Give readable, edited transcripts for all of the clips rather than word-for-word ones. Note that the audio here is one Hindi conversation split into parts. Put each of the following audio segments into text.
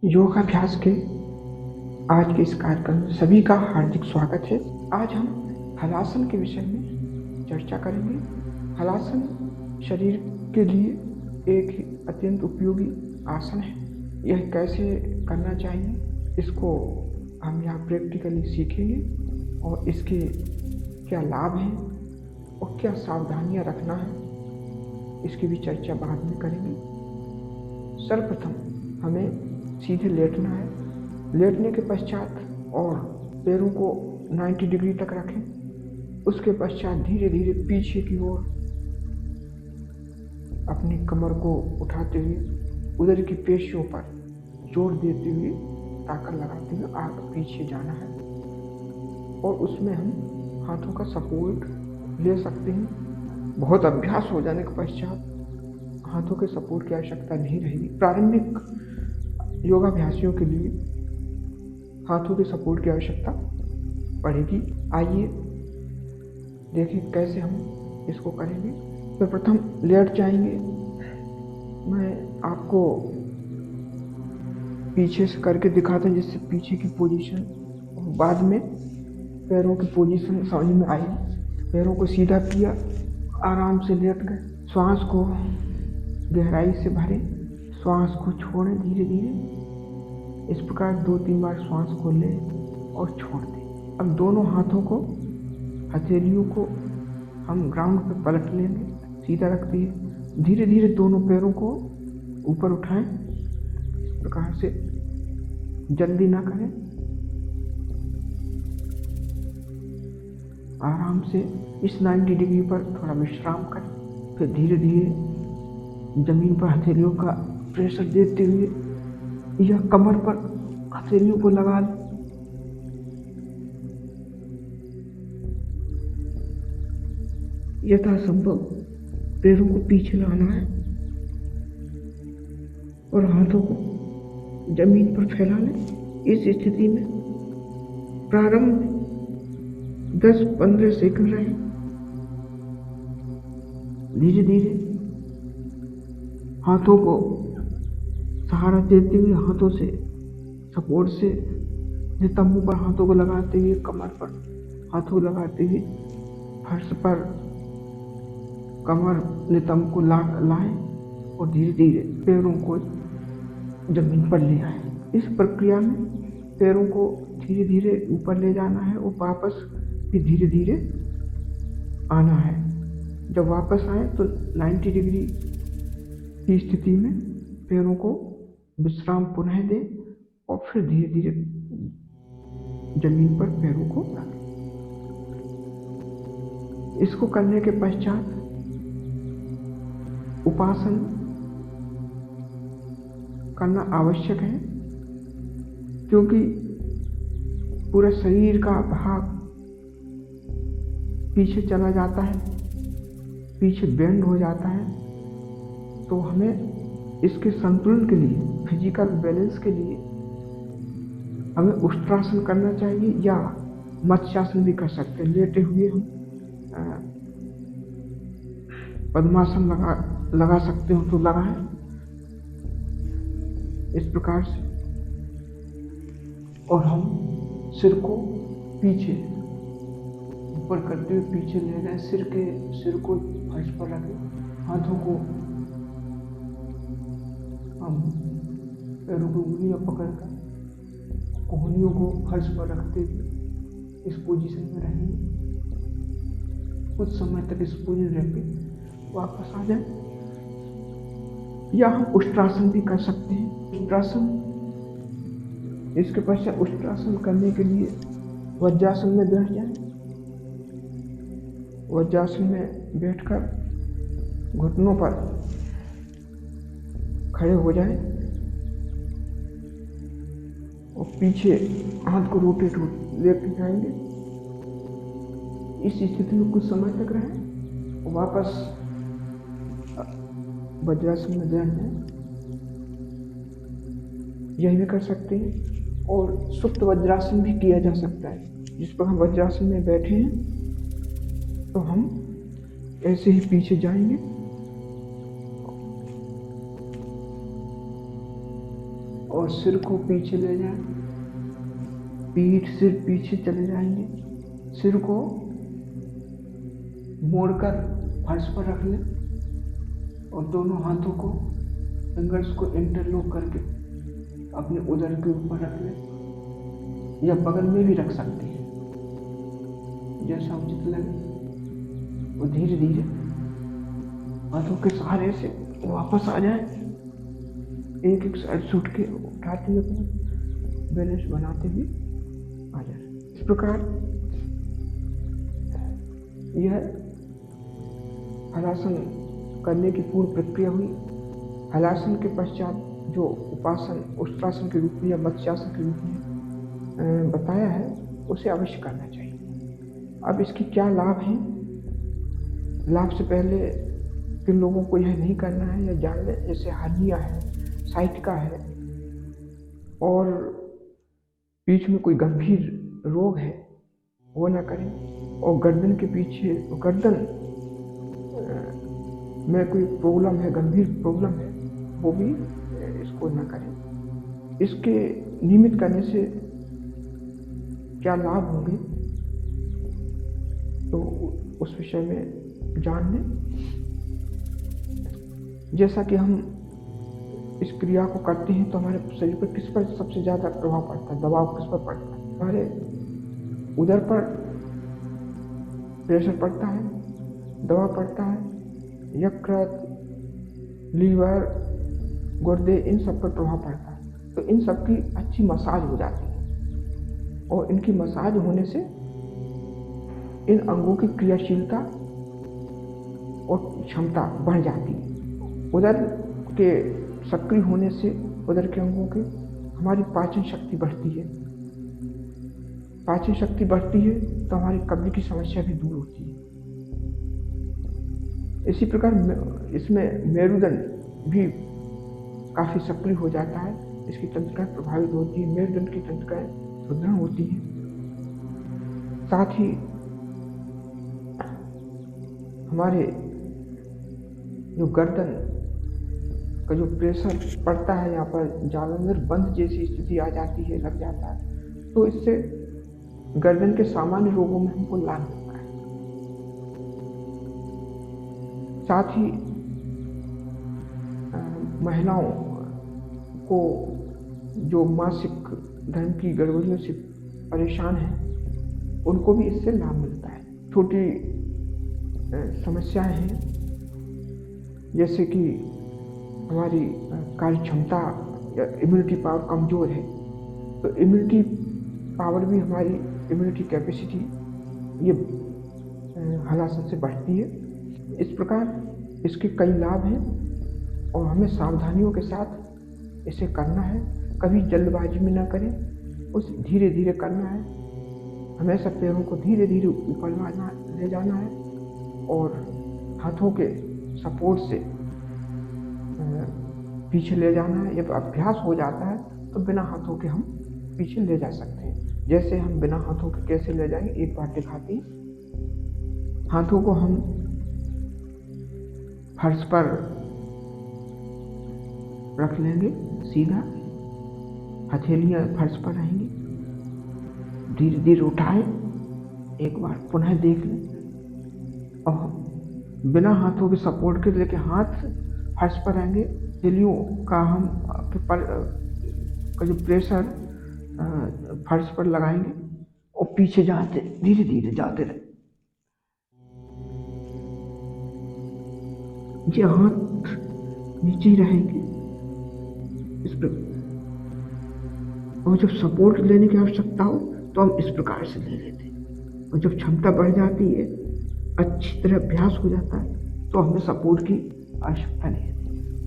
योगाभ्यास के आज के इस कार्यक्रम में सभी का हार्दिक स्वागत है। आज हम हलासन के विषय में चर्चा करेंगे। हलासन शरीर के लिए एक अत्यंत उपयोगी आसन है। यह कैसे करना चाहिए इसको हम यहाँ प्रैक्टिकली सीखेंगे और इसके क्या लाभ हैं और क्या सावधानियाँ रखना है इसकी भी चर्चा बाद में करेंगे। सर्वप्रथम हमें सीधे लेटना है। लेटने के पश्चात और पैरों को 90 डिग्री तक रखें। उसके पश्चात धीरे धीरे पीछे की ओर अपनी कमर को उठाते हुए उदर की पेशियों पर जोर देते हुए ताकत लगाते हुए आगे पीछे जाना है और उसमें हम हाथों का सपोर्ट ले सकते हैं। बहुत अभ्यास हो जाने के पश्चात हाथों के सपोर्ट की आवश्यकता नहीं रहेगी। प्रारंभिक योगाभ्यासियों के लिए हाथों के सपोर्ट की आवश्यकता पड़ेगी। आइए देखें कैसे हम इसको करेंगे। तो प्रथम लेट जाएंगे। मैं आपको पीछे से करके दिखाता हूँ जिससे पीछे की पोजीशन और बाद में पैरों की पोजीशन समझ में आएगी। पैरों को सीधा किया, आराम से लेट गए। श्वास को गहराई से भरें, श्वास को छोड़ें धीरे धीरे। इस प्रकार 2-3 बार श्वास को लें और छोड़ दें। अब दोनों हाथों को, हथेलियों को हम ग्राउंड पे पलट लेंगे, सीधा रख दिए। धीरे धीरे दोनों पैरों को ऊपर उठाएं। इस प्रकार से जल्दी ना करें, आराम से इस 90 डिग्री पर थोड़ा विश्राम करें। फिर धीरे धीरे जमीन पर हथेलियों का प्रेशर देते हुए या कमर पर हथेलियों को लगा लें। यथासंभव पैरों को पीछे लाना है और हाथों को जमीन पर फैला लें। इस स्थिति में प्रारंभ 10-15 सेकंड रहे। धीरे धीरे हाथों को सहारा देते हुए, हाथों से सपोर्ट से नितंबों पर हाथों को लगाते हुए, कमर पर हाथों लगाते हुए फर्श पर कमर नितंब को लाएं और धीरे धीरे पैरों को जमीन पर ले आए। इस प्रक्रिया में पैरों को धीरे धीरे ऊपर ले जाना है और वापस भी धीरे धीरे आना है। जब वापस आए तो 90 डिग्री की स्थिति में पैरों को विश्राम पुनः दें और फिर धीरे धीरे जमीन पर पैरों को रखें। इसको करने के पश्चात उपासन करना आवश्यक है, क्योंकि पूरा शरीर का भाग पीछे चला जाता है, पीछे बेंड हो जाता है। तो हमें इसके संतुलन के लिए, फिजिकल बैलेंस के लिए हमें उष्ट्रासन करना चाहिए या मत्स्यासन भी कर सकते हैं। लेटे हुए हम पद्मासन लगा सकते हो तो लगाएं। इस प्रकार से और हम सिर को पीछे ऊपर करते हुए पीछे ले जाएं। सिर को फर्श पर रखें। हाथों को हम पैरों की उंगलियां पकड़कर कोहनियों को फर्श पर रखते हुए इस पोजीशन में रहेंगे। कुछ समय तक इस पोजीशन रह के वापस आ जाए। या हम उष्ट्रासन भी कर सकते हैं। उष्ट्रासन, इसके पश्चात उष्ट्रासन करने के लिए वज्रासन में बैठ जाएं। वज्रासन में बैठकर घुटनों पर खड़े हो जाएं और पीछे हाथ को रोटेट लेते जाएंगे। इस स्थिति में कुछ समय तक रहें और वापस वज्रासन में बैठ जाएं। यही भी कर सकते हैं और सुप्त वज्रासन भी किया जा सकता है। जिस पर हम वज्रासन में बैठे हैं तो हम ऐसे ही पीछे जाएंगे और और सिर को पीछे ले जाएं, पीठ सिर पीछे चले जाएंगे, सिर को मोड़कर फर्श पर रख लें और दोनों हाथों को फिंगर्स को इंटरलॉक करके अपने उदर के ऊपर रख लें या बगल में भी रख सकते हैं, जैसा उचित लगे। वो धीरे धीरे हाथों के सहारे से वापस आ जाए, एक एक साइड से उठ के उठाते हुए अपना बैलेंस बनाते हुए आ जाए। इस प्रकार यह हलासन करने की पूर्ण प्रक्रिया हुई। हलासन के पश्चात जो उपासन उष्ट्रासन के रूप में या मत्स्यासन के रूप में बताया है उसे अवश्य करना चाहिए। अब इसकी क्या लाभ हैं? लाभ से पहले किन लोगों को यह नहीं करना है या जान लें, जैसे हर्निया है, साइटिका है और पीठ में कोई गंभीर रोग है वो ना करें, और गर्दन के पीछे गर्दन में कोई प्रॉब्लम है, गंभीर प्रॉब्लम है, वो भी इसको ना करें। इसके नियमित करने से क्या लाभ होंगे तो उस विषय में जान लें। जैसा कि हम इस क्रिया को करते हैं तो हमारे शरीर पर किस पर सबसे ज़्यादा प्रभाव पड़ता है, दबाव किस पर पड़ता है? हमारे उदर पर प्रेशर पड़ता है, दबाव पड़ता है, यकृत, लीवर, गुर्दे, इन सब पर प्रभाव पड़ता है। तो इन सब की अच्छी मसाज हो जाती है और इनकी मसाज होने से इन अंगों की क्रियाशीलता और क्षमता बढ़ जाती है। उदर के सक्रिय होने से उदर के अंगों के हमारी पाचन शक्ति बढ़ती है। पाचन शक्ति बढ़ती है तो हमारी कब्ज की समस्या भी दूर होती है। इसी प्रकार इसमें मेरुदंड भी काफ़ी सक्रिय हो जाता है, इसकी तंत्रिकाएं प्रभावित होती है, मेरुदंड की तंत्रिकाएं सुदृढ़ होती हैं। साथ ही हमारे जो गर्दन का जो प्रेशर पड़ता है, यहाँ पर जालंधर बंध जैसी स्थिति आ जाती है, लग जाता है, तो इससे गर्दन के सामान्य रोगों में हमको लाभ मिलता है। साथ ही महिलाओं को जो मासिक धर्म की गड़बड़ियों से परेशान हैं उनको भी इससे लाभ मिलता है। छोटी समस्याएं हैं जैसे कि हमारी कार्य क्षमता या इम्यूनिटी पावर कमज़ोर है, तो इम्यूनिटी पावर भी हमारी इम्यूनिटी कैपेसिटी ये हलासन से बढ़ती है। इस प्रकार इसके कई लाभ हैं और हमें सावधानियों के साथ इसे करना है। कभी जल्दबाजी में ना करें, उस धीरे धीरे करना है। हमेशा पैरों को धीरे धीरे ऊपर ले जाना है और हाथों के सपोर्ट से पीछे ले जाना है। जब अभ्यास हो जाता है तो बिना हाथों के हम पीछे ले जा सकते हैं। जैसे हम बिना हाथों के कैसे ले जाएंगे, एक बार दिखाते हैं। हाथों को हम फर्श पर रख लेंगे सीधा, हथेलियां फर्श पर रहेंगी, धीरे धीरे उठाएं, एक बार पुनः देख लें और बिना हाथों के सपोर्ट के लेके हाथ फर्श पर रहेंगे। हथेलियों का हम पर का जो प्रेशर फर्श पर लगाएंगे और पीछे जाते धीरे धीरे जाते रहे। ये हाथ नीचे ही रहेंगे इस प्रकार, और जब सपोर्ट लेने की आवश्यकता हो तो हम इस प्रकार से ले लेते हैं। और जब क्षमता बढ़ जाती है, अच्छी तरह अभ्यास हो जाता है, तो हमें सपोर्ट की आवश्यकता नहीं है।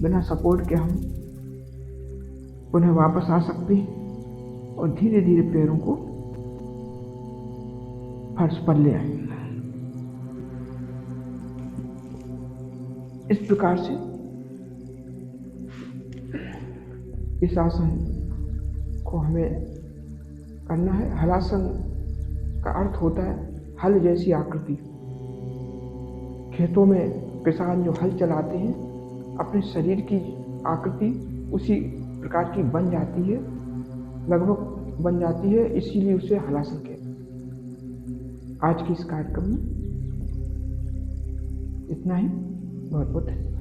बिना सपोर्ट के हम पुनः वापस आ सकते हैं और धीरे धीरे पैरों को फर्श पर ले आएंगे। इस प्रकार से इस आसन को हमें करना है। हलासन का अर्थ होता है हल जैसी आकृति। खेतों में किसान जो हल चलाते हैं, अपने शरीर की आकृति उसी प्रकार की बन जाती है, लगभग बन जाती है, इसीलिए उसे हलासन कहते हैं। आज के इस कार्यक्रम में इतना ही। बहुत बहुत धन्यवाद।